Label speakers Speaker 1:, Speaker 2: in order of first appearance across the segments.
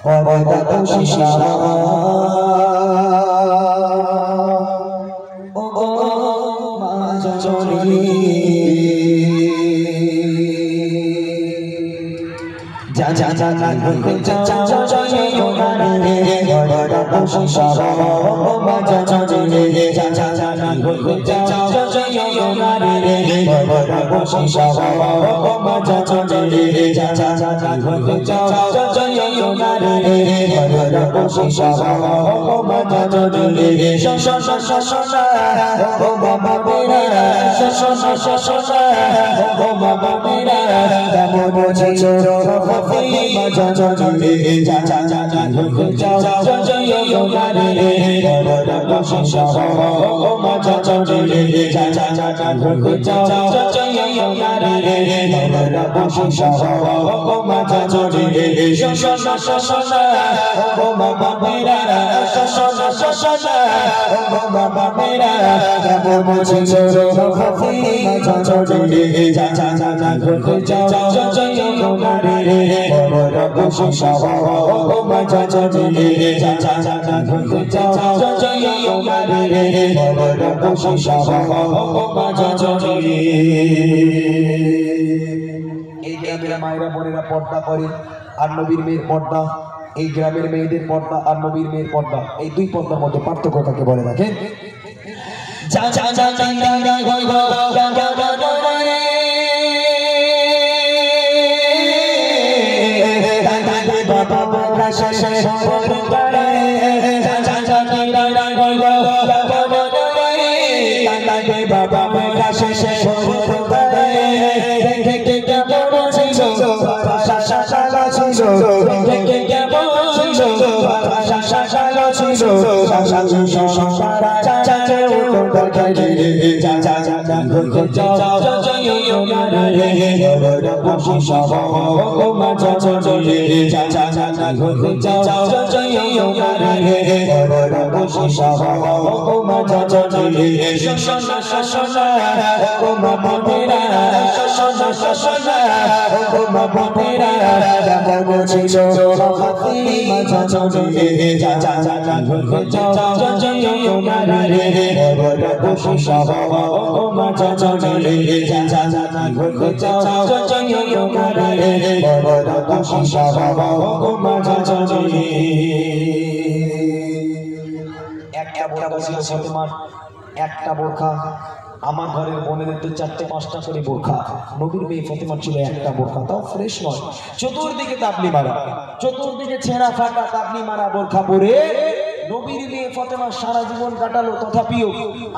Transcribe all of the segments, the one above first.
Speaker 1: পর্দা খুশি ও গো মা জননী যা যা যা যা মায়েরা বোনেরা পর্দা করে আর নবীর মেয়ের পর্দা, এই গ্রামের মেয়েদের পর্দা আর নবীর মেয়ের পর্দা, এই দুই পর্দার মধ্যে পার্থক্য কাকে বলে দেখেন। একটা বোরখা, আমার ঘরের বোনেদের তো 4-5টা করে বোরখা, নবীর মেয়ে ফাতেমার ছিল একটা বোরখা, তাও ফ্রেশ নয়, চতুর্দিকে তাবলি মারা, চতুর্দিকে ছেঁড়া ফাটা তাবলি মারা বোরখা পরে নবীর মেয়ে ফাতেমা সারা জীবন কাটালো। তথাপিও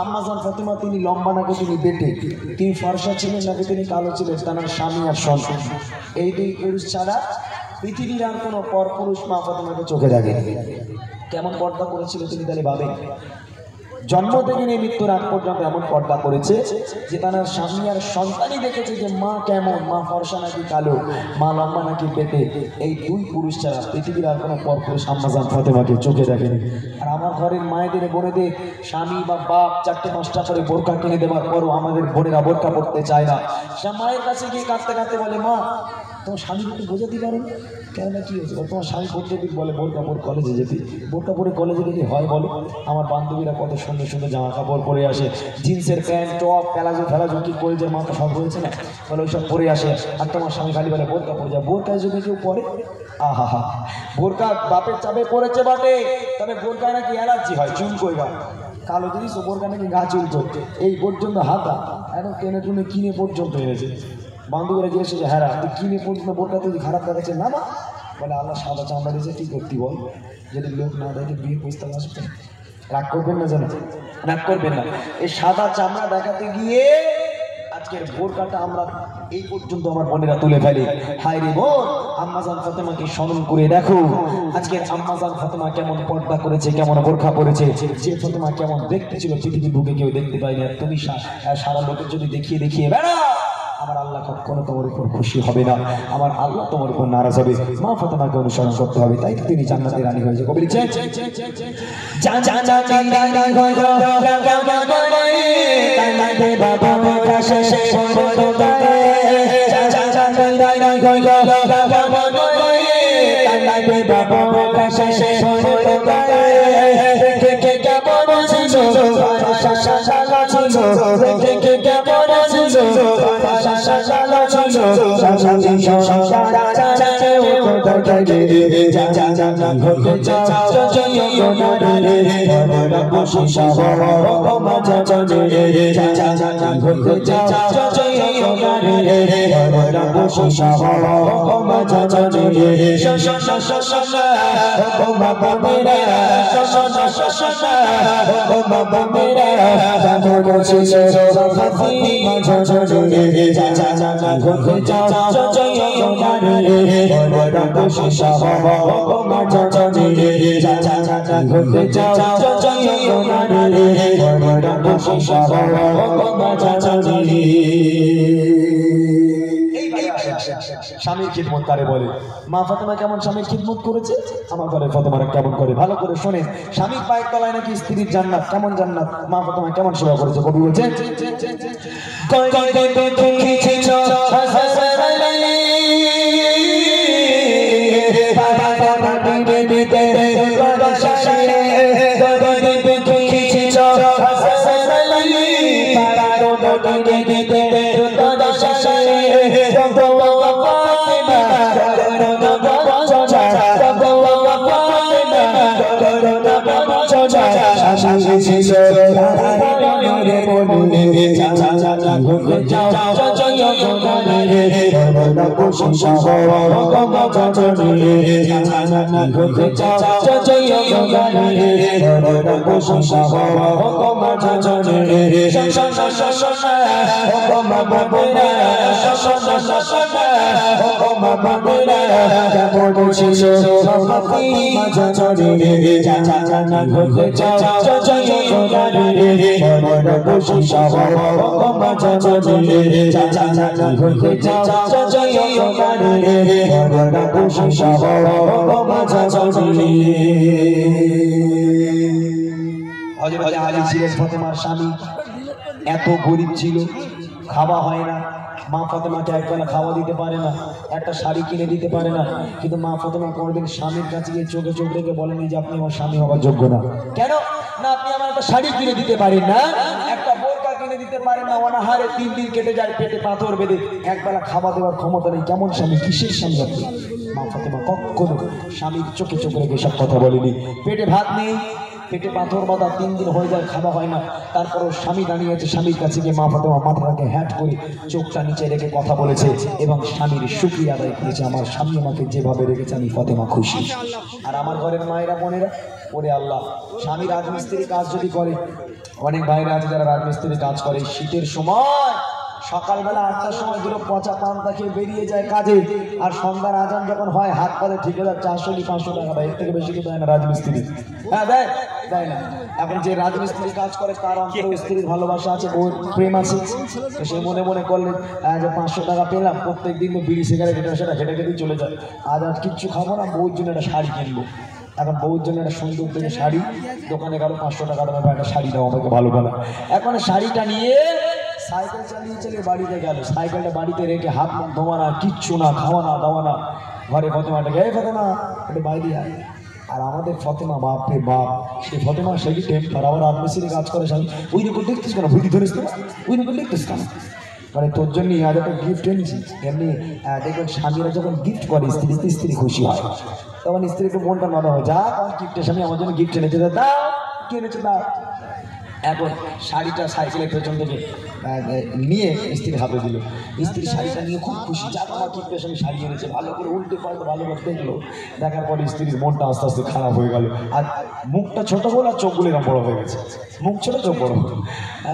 Speaker 1: আম্মাজান ফাতেমা তিনি লম্বা নাকি তিনি বেটে, তিনি ফর্সা ছিলেন নাকি তিনি কালো ছিলেন, তার স্বামী আর সন্তান, এই দুই পুরুষ ছাড়া পৃথিবীর আর কোনো পর পুরুষ মা ফাতেমাকে চোখে দেখেনি। কেমন পর্দা করেছিল তিনি তাহলে ভাবেন। জন্ম থেকে নিয়ে মৃত্যুর আগ পর্যন্ত এমন পর্দা করেছে যে তার স্বামী আর সন্তানই দেখেছে যে মা কেমন, মা ফর্সা নাকি কালো, মা লম্বা নাকি পেটে, এই দুই পুরুষ ছাড়া পৃথিবীর আর কোনো পর পুরুষ আম্মাজান ফাতেমাকে চোখে দেখেনি। আর আমার ঘরের মায়েদের বোনেদের স্বামী বা বাপ 4-5টা করে বোরকা কিনে দেওয়ার পরও আমাদের বোনেরা বোরকা পড়তে চায় না। সে মায়ের কাছে গিয়ে কাঁদতে কাঁদতে বলে, মা তোমার স্বামীকে একটু বোঝাতে পারো, কেননা কি হয়েছে, তোমার স্বামী প্রত্যেকদিন বলে বোরকা পরে কলেজে যেতে, বোরকা পরে কলেজে গেলে হয় বলো? আমার বান্ধবীরা কত সুন্দর সুন্দর জামা কাপড় পরে আসে, জিন্সের প্যান্ট টপ প্যালাজো ফেলাজো কি করে যে মাথা সব রয়েছে না, বলে ওইসব পরে আসে, আর তোমার স্বামী খালি বলে বোরকা পরে যায়। বোরকায় যদি কেউ পরে, আহা হা, বোরকা বাপের চাপে পড়েছে বটে, তবে বোরকায় নাকি অ্যালার্জি হয়, চুল কইবা কালো জিনিস, ও বোরকা নাকি গা চুল করছে, এই পর্যন্ত হাতা এখন টেনে টুনে কিনে পর্যন্ত এনেছে। বান্ধবীরা জিজ্ঞেস যে, হ্যাঁ তুই কিনে পর্যন্ত বোরকা তুই খারাপ দেখাচ্ছে না, মা বলে আল্লাহ সাদা চামড়া দিয়েছে, কি করতি বল, যদি লোক না দেখে বিয়ে পুষতে আসবে, রাগ করবেন না, জানো রাগ করবেন না। এই সাদা চামড়া দেখাতে গিয়ে আজকের বোরকাটা আমরা এই পর্যন্ত আমার বোনেরা তুলে ফেলে। হায় রে বোন, আম্মাজান ফাতেমাকে স্মরণ করে দেখো, আজকের আম্মাজান ফাতেমা কেমন পর্দা করেছে, কেমন বোরকা পরেছে, যে ফাতেমা কেমন দেখতে ছিল পৃথিবীর বুকে কেউ দেখতে পায়নি। আর তুমি সারা লোকের যদি দেখিয়ে দেখিয়ে বেড়া, আমার আল্লাহ কখনো তোমার উপর খুশি হবে না, আমার আল্লাহ তোমার উপর নারাজ হবে। মা ফাতেমাকে অনুসরণ করতে হবে, তাই তো তিনি জান্নাতের রানী হয়েছে। কবি লিখছেন, বাবা বোরখা শেষে পড়ে গায়ে দেখে কেমন ছিল সাদা ছিল দেখে কেমন ছিল সাদা ছিল সাদা সারা জানে ও কোথায় রে যা যা যা ঘুরে যাও চলিও না রে বড় খুশি সব ও মাঝে চলে যা যা যা ঘুরে যাও চলিও না রে বড় খুশি সব ও মাঝে চলে ও বাবা মেরা ও বাবা মেরা জানো খুশি সব মাঝে চলে যা যা যা ঘুরে যাও চলিও না রে বড় খুশি সব ও মাঝে চলে যা যা যা ঘুরে যাও চলিও না রে বড় খুশি সব ও মাঝে চলে। স্বামীর খিদমত কারে বলে? মা ফাতেমা কেমন স্বামীর খিদমত করেছে, আমার ঘরে ফাতেমারা কেমন করে, ভালো করে শোনেন। স্বামীর পায়ের তলায় নাকি স্ত্রীর জান্নাত, কেমন জান্নাত? মা ফাতেমা কেমন সেবা করেছে কবি বলছেন, হযরত আলী ছিলেন ফাতেমার স্বামী, এত গরিব ছিল, খাওয়া হয় না। মা ফাতেমাকে একবেলা খাওয়া দিতে পারে না, একটা শাড়ি কিনে দিতে পারে না। কিন্তু মা ফাতেমা কোনোদিন স্বামীর কাছে গিয়ে চোখে চোখ রেখে বলেনি যে আপনি আমার স্বামী হওয়ার যোগ্য না। কেন না? আপনি আমার একটা শাড়ি কিনে দিতে পারেন না, একটা বোরকা কিনে দিতে পারেন না, অনাহারে 3 দিন কেটে যায়, পেটে পাথর বেঁধে, একবেলা খাওয়া দেওয়ার ক্ষমতা নেই, কেমন স্বামী, কিসের স্বামী আপনি? মা ফাতেমা কখনো স্বামীর চোখে চোখ রেখে সব কথা বলেনি। পেটে ভাত নেই, পেটে পাথর বাঁধা, 3 দিন হয়ে যায়, খাওয়া হয় না, তারপরও স্বামী দাঁড়িয়েছে, স্বামীর কাছে গিয়ে মা ফাতেমা মাথাটাকে হ্যাট করে চোখটা নিচে রেখে কথা বলেছে এবং স্বামীর শুকরিয়া আদায় করেছে। আমার স্বামী আমাকে যেভাবে রেখেছে আমি ফাতেমা খুশি। আর আমার ঘরের মায়েরা বোনেরা, ওরে আল্লাহ, স্বামী রাজমিস্ত্রি কাজ যদি করে, অনেক ভাইরা আছে যারা রাজমিস্ত্রি কাজ করে, শীতের সময় সকালবেলা 8টার সময় দুটো পচা পান্তা খেয়ে বেরিয়ে যায় কাজে, আর সন্ধ্যার আজান যখন হয় হাত পাতে ঠিকাদার 400 কি 500 টাকা দেয়, এর থেকে বেশি কি দেয় না রাজমিস্ত্রি? হ্যাঁ দেয়, দেয় না? এখন যে রাজমিস্ত্রি কাজ করে তার অন্তরে স্ত্রীর ভালোবাসা আছে, ওর প্রেম আছে, সে মনে মনে করলে যে 500 টাকা পেলাম, প্রত্যেক দিন তো বিড়ি সিগারেট এটা সেটা খেটে খেতেই চলে যায়, আজ আর কিচ্ছু খাবো না, বউর জন্য একটা শাড়ি কিনবো। এখন বউর জন্য একটা সুন্দর দেখে শাড়ি, দোকানে গেল 500 টাকা দামের একটা শাড়ি দাও আমাকে ভালো ভালো। এখন শাড়িটা নিয়ে সাইকেল চালিয়ে চালিয়ে বাড়িতে গেল, সাইকেলটা বাড়িতে রেখে হাত মুখ ধোয়া না, কিচ্ছু না, খাওয়া না দাওয়া না, ঘরে ফাতেমাটাকে, এই ফাতেমা একটু বাইরে আয়। আর আমাদের ফাতেমা বাপ রে বাপ, সেই ফাতেমা সেই টেম্পার, আবার রাজমিস্ত্রি কাজ করে, স্বামী ওই রকম দেখতিস কেন, ভুতি ধরিস তো, ওই রকম দেখতিস কেন, মানে তোর জন্য আজ একটা গিফট এনেছি। এমনি দেখবেন স্বামীরা যখন গিফট করে স্ত্রীতে, স্ত্রী খুশি হয়, তখন স্ত্রীকে মনটা নরম হয়, যা গিফটের স্বামী আমার জন্য গিফট এনেছে, দাও কি এনেছে দাও। এখন শাড়িটা সাইকেলের পেছন থেকে নিয়ে স্ত্রীর হাতে দিল, স্ত্রী শাড়িটা নিয়ে খুব খুশি, যা আমার কি পেছনে শাড়ি এনেছে, ভালো করে উল্টে পাল্টে ভালো করে দেখলো, দেখার পরে স্ত্রীর মনটা আস্তে আস্তে খারাপ হয়ে গেল। আর মুখটা ছোট বলে আর চোখগুলো এরকম বড় হয়ে গেছে, মুখ ছোট চোখ বড়।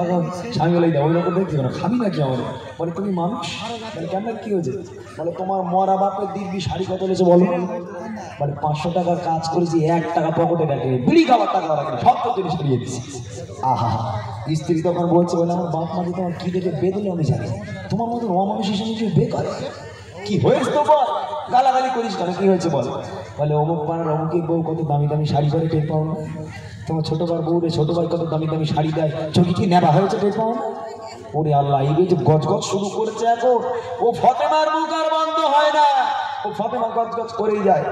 Speaker 1: এখন স্বামী বলে ওই রকম দেখছি না, খাবি নাকি আমাদের? বলে তুমি মানুষ, বলে কেন কি হয়েছে? বলে তোমার মরা বাপের দিব্যি শাড়ি কত লেছে বলো? বলে 500 টাকার কাজ করেছি, 1 টাকা পকেটে রাখেনি, বিড়ি খাবার টাকা রাখেনি, সব তো জিনিস সরিয়ে দিচ্ছি। আহা, স্ত্রী তখন বলছে, বলে আমার বাপ মা যে তোমার কি দেখে বেঁধেলো আমি জানি, তোমার মতো অমানুষ হিসেবে কিছু বেকার কি হয়েছে তো বল, গালাগালি করিস কেন, কি হয়েছে বল? বলে অমুক পাড়ার অমুকের বউ কত দামি দামি শাড়ি পরে, টের পাও না? তোমার ছোট ভাই বউ রে, ছোট ভাই কত দামি দামি শাড়ি দেয়, চোখে কি নেবা হয়েছে, টের পাও না? ওরে আল্লাহ, এই যে গজগজ শুরু করেছে এখন, ও ফাতেমার মুখ আর বন্ধ হয় না। ও ফাতেমা গজগজ করেই যায়।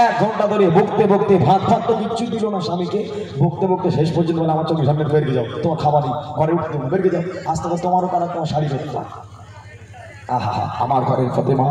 Speaker 1: 1 ঘন্টা ধরে বকতে বকতে ভাত তো কিচ্ছু দিল না স্বামীকে, বকতে বকতে শেষ পর্যন্ত বলে আমার চোখের সামনে বেরিয়ে যাও, তোমার খাবার নেই, ঘরে উঠতে বেরিয়ে যাও, আস্তে আস্তে তোমারও তারা তোমার শাড়ি বেরিয়ে। আহা আমার ঘরের ফাতেমা,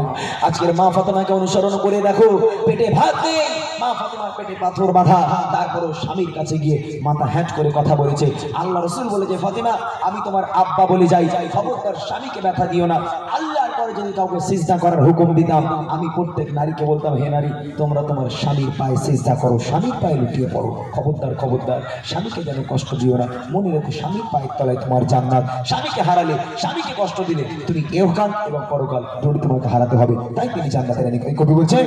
Speaker 1: আজকের মা ফাতেমাকে অনুসরণ করে দেখো, পেটে ভাত নেই, মা ফাতেমার পেটে পাথর বাঁধা, তারপরেও স্বামীর কাছে গিয়ে মাথা হ্যাট করে কথা বলেছে। আল্লাহ রাসূল বলেছে, ফাতেমা আমি তোমার আব্বা বলে যাই, খবরদার স্বামীকে ব্যথা দিও না। আল্লাহর পরে যদি কাউকে সিজদা করার হুকুম দিতাম, আমি প্রত্যেক নারীকে বলতাম, হে নারী তোমরা তোমার স্বামীর পায়ে সিজদা করো, স্বামীর পায়ে লুটিয়ে পড়ো। খবরদার খবরদার স্বামীকে যেন কষ্ট দিও না। মনে রেখো স্বামীর পায়ের তলায় তোমার জান্নাত। স্বামীকে হারালে, স্বামীকে কষ্ট দিলে তুমি ইহকাল এবং পরকাল দুটোই তোমাকে হারাতে হবে। তাই তিনি জান্নাতের রানী। কবি বলছেন,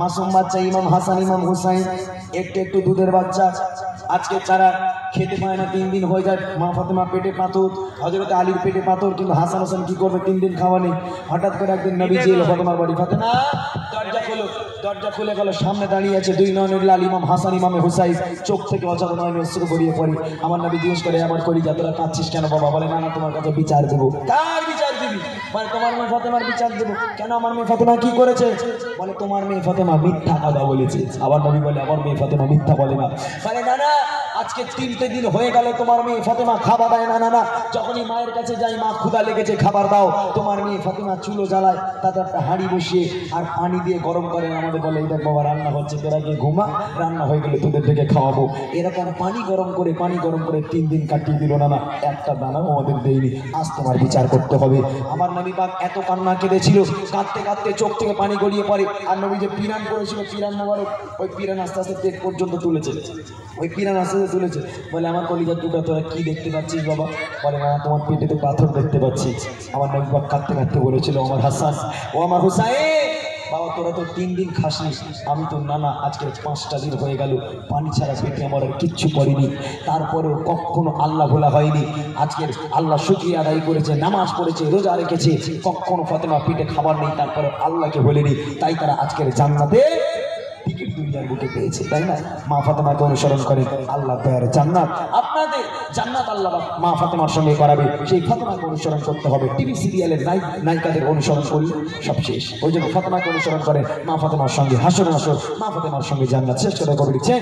Speaker 1: মাসুম বাচ্চা ইমাম হাসান ইমাম হুসাইন একটু একটু দুধের বাচ্চা, আজকে তারা খেতে পায় না, 3 দিন হয়ে যায়। মা ফাতেমা পেটে পাথর, হযরত আলীর পেটে পাথর, কিন্তু হাসান হোসেন কি করবে, 3 দিন খাওয়া নেই। হঠাৎ করে একদিন নবীজি এলো ফাতেমার বাড়ি। ফাতেমা দরজা খোলো, দরজা খুলে গেল, সামনে দাঁড়িয়ে আছে 2 নয়নের লাল ইমাম হাসান ইমামে হুসাইন। চোখ থেকে অজানা নয়নে অশ্রু গড়িয়ে পড়ে। আমার নবী জিজ্ঞেস করে, আমার কলিজা তোরা কাঁদছিস কেন বাবা? বলে, না না তোমার কাছে বিচার দেবো। কার বিচার দিবি? মানে তোমার মেয়ে ফাতেমার বিচার দেবো। কেন? আমার মেয়ে ফাতেমা কি করেছে? বলে, তোমার মেয়ে ফাতেমা মিথ্যা কথা বলেছে। আবার নবী বলে, আমার মেয়ে ফাতেমা মিথ্যা বলে না। বলে, না না আজকে 3টে দিন হয়ে গেল তোমার মেয়ে ফাতেমা খাবার দেয় না। না না যখনই মায়ের কাছে যাই, মা ক্ষুধা লেগেছে খাবার দাও, তোমার মেয়ে ফাতেমা চুলো জ্বালায়, তাতে একটা হাঁড়ি বসিয়ে আর পানি দিয়ে গরম করে আমাদের বলে, এই দেখ বাবা রান্না হচ্ছে, তোরা গিয়ে ঘুমা, রান্না হয়ে গেলে তোদের থেকে খাওয়াবো। এরকম পানি গরম করে 3 দিন কাটিয়ে দিল। না না একটা দানাও আমাদের দেয়নি। আজ তোমার বিচার করতে হবে। আমার নবী পাক এত কান্না কেঁদেছিল, কাঁদতে কাঁদতে চোখ থেকে পানি গড়িয়ে পড়ে। আর নবী যে পিরান করেছিল, পিরান মোবারক, ওই পিরান আস্তে আস্তে পেট পর্যন্ত তুলেছে, ওই পিরান আস্তে আস্তে তুলেছে। বলে, আমার কলিজার টুকরা তোরা কি দেখতে পাচ্ছিস বাবা? বলে, না তোমার পেটে তো পাথর দেখতে পাচ্ছি। আমার নবী পাক কাঁদতে কাঁদতে বলেছিল, আমার হাসান ও আমার হুসাইন, বাবা তোরা তো 3 দিন খাসনি। আমি তো না না আজকে 5টা দিন হয়ে গেল, পানি ছাড়া পেটে আমার আর কিচ্ছু পড়েনি। তারপরেও কখনো আল্লাহ ভোলা হয়নি। আজকের আল্লাহ শুকরিয়া আদায় করেছে, নামাজ পড়েছে, রোজা রেখেছে, কখনো ফাতেমা পেটে খাবার নেই, তারপরে আল্লাহকে বলেনি। তাই তারা আজকের জান্নাতে টিকিট দুনিয়ার বুকে পেয়েছে, তাই না? মা ফাতেমাকে অনুসরণ করে আল্লাহ দয়ার জান্নাত। আপনাদের জান্নাত আল্লাহ মা ফাতেমার সঙ্গে করাবে, সেই ফাতেমাকে অনুসরণ করতে হবে। টিভি সিরিয়ালের নায়িকাদের অনুসরণ করলে সব শেষ। ওই জন্য ফাতেমাকে অনুসরণ করে, মা ফাতেমার সঙ্গে হাসর হাসর, মা ফাতেমার সঙ্গে জান্নাত। শেষ করে কবি লিখছে,